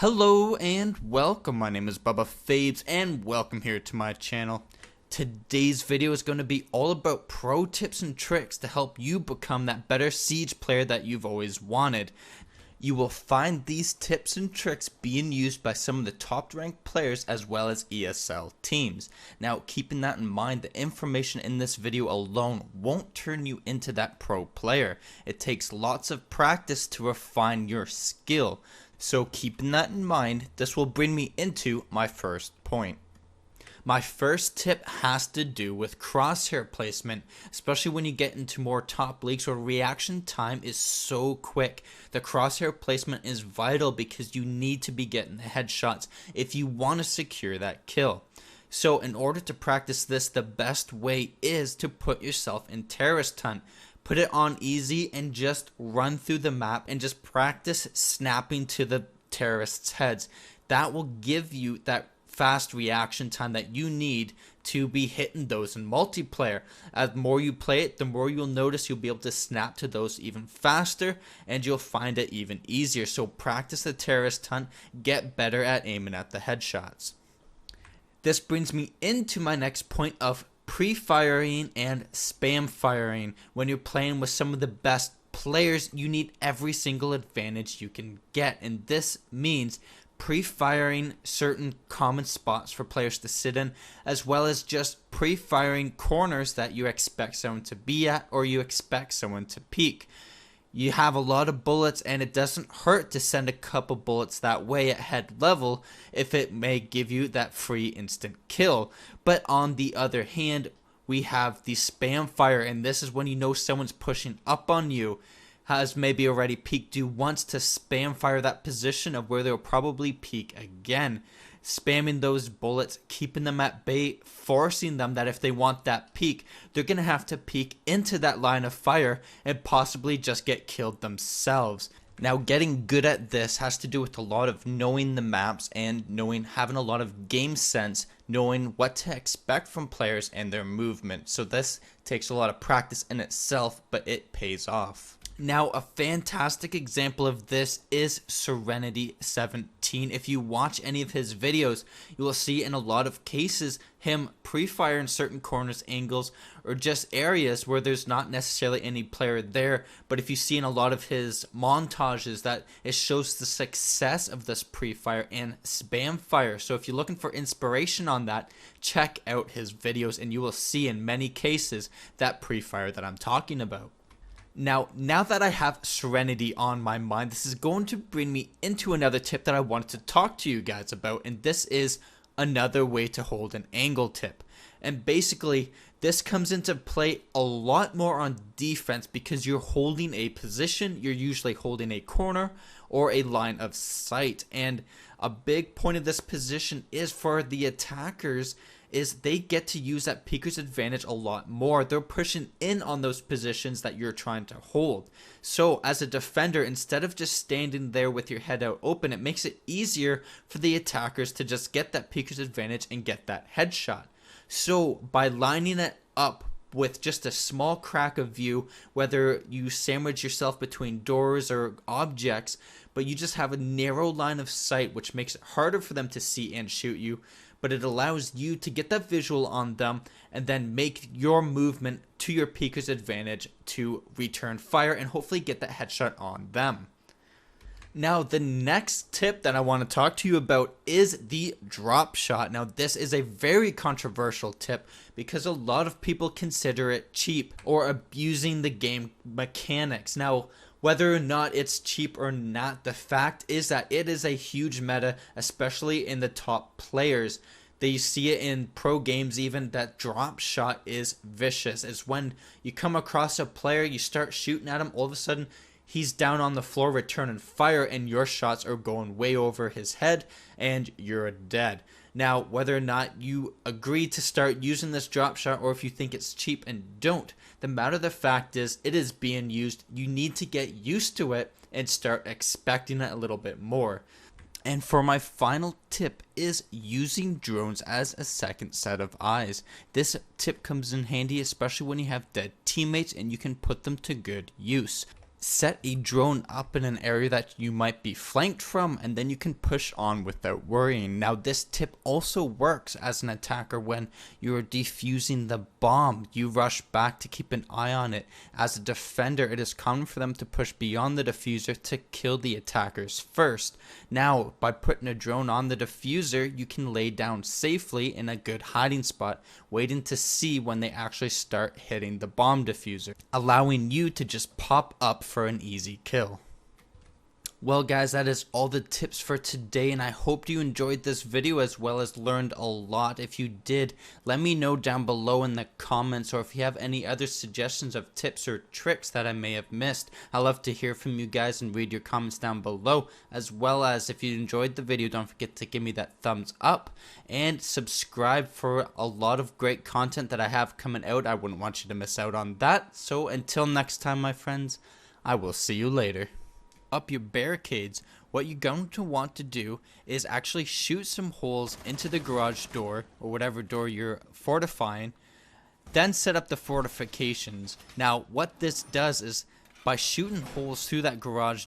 Hello and welcome, my name is Bubba Fabes and welcome here to my channel. Today's video is going to be all about pro tips and tricks to help you become that better Siege player that you've always wanted. You will find these tips and tricks being used by some of the top ranked players as well as ESL teams. Now keeping that in mind, the information in this video alone won't turn you into that pro player. It takes lots of practice to refine your skill. So keeping that in mind, this will bring me into my first point. My first tip has to do with crosshair placement, especially when you get into more top leagues where reaction time is so quick. The crosshair placement is vital because you need to be getting the headshots if you want to secure that kill. So in order to practice this, the best way is to put yourself in terrorist hunt. Put it on easy and just run through the map and just practice snapping to the terrorists' heads. That will give you that fast reaction time that you need to be hitting those in multiplayer. As the more you play it, the more you'll notice you'll be able to snap to those even faster and you'll find it even easier. So practice the terrorist hunt, get better at aiming at the headshots. This brings me into my next point of pre-firing and spam firing. When you're playing with some of the best players, you need every single advantage you can get, and this means pre-firing certain common spots for players to sit in, as well as just pre-firing corners that you expect someone to be at or you expect someone to peek. You have a lot of bullets and it doesn't hurt to send a couple bullets that way at head level if it may give you that free instant kill. But on the other hand, we have the spam fire, and this is when you know someone's pushing up on you, has maybe already peeked you once, to spam fire that position of where they'll probably peek again. Spamming those bullets, keeping them at bay, forcing them that if they want that peek, they're going to have to peek into that line of fire and possibly just get killed themselves. Now getting good at this has to do with a lot of knowing the maps and having a lot of game sense, knowing what to expect from players and their movement. So this takes a lot of practice in itself, but it pays off. Now, a fantastic example of this is Serenity17. If you watch any of his videos, you will see in a lot of cases him pre-fire in certain corners, angles, or just areas where there's not necessarily any player there. But if you see in a lot of his montages that it shows the success of this pre-fire and spam fire. So if you're looking for inspiration on that, check out his videos and you will see in many cases that pre-fire that I'm talking about. Now that I have Serenity on my mind, this is going to bring me into another tip that I wanted to talk to you guys about, and this is another way to hold an angle tip. And basically, this comes into play a lot more on defense because you're holding a position, you're usually holding a corner or a line of sight, and a big point of this position is for the attackers is they get to use that peeker's advantage a lot more. They're pushing in on those positions that you're trying to hold. So as a defender, instead of just standing there with your head out open, it makes it easier for the attackers to just get that peeker's advantage and get that headshot. So by lining it up with just a small crack of view, whether you sandwich yourself between doors or objects, but you just have a narrow line of sight, which makes it harder for them to see and shoot you, but it allows you to get that visual on them and then make your movement to your peeker's advantage to return fire and hopefully get that headshot on them. Now the next tip that I want to talk to you about is the drop shot. Now this is a very controversial tip because a lot of people consider it cheap or abusing the game mechanics. Now whether or not it's cheap or not, the fact is that it is a huge meta, especially in the top players. They see it in pro games even, that drop shot is vicious. It's when you come across a player, you start shooting at him, all of a sudden he's down on the floor returning fire and your shots are going way over his head and you're dead. Now, whether or not you agree to start using this drop shot or if you think it's cheap and don't, the matter of the fact is it is being used. You need to get used to it and start expecting it a little bit more. And for my final tip is using drones as a second set of eyes. This tip comes in handy especially when you have dead teammates and you can put them to good use. set a drone up in an area that you might be flanked from, and then you can push on without worrying. Now this tip also works as an attacker when you are defusing the bomb. You rush back to keep an eye on it. As a defender, it is common for them to push beyond the diffuser to kill the attackers first. Now by putting a drone on the diffuser, you can lay down safely in a good hiding spot, waiting to see when they actually start hitting the bomb diffuser, allowing you to just pop up for an easy kill. Well guys, that is all the tips for today, and I hope you enjoyed this video as well as learned a lot. If you did, let me know down below in the comments, or if you have any other suggestions of tips or tricks that I may have missed. I love to hear from you guys and read your comments down below, as well as if you enjoyed the video, don't forget to give me that thumbs up and subscribe for a lot of great content that I have coming out. I wouldn't want you to miss out on that. So until next time, my friends, I will see you later. Up your barricades, what you're going to want to do is actually shoot some holes into the garage door or whatever door you're fortifying, then set up the fortifications. Now what this does is by shooting holes through that garage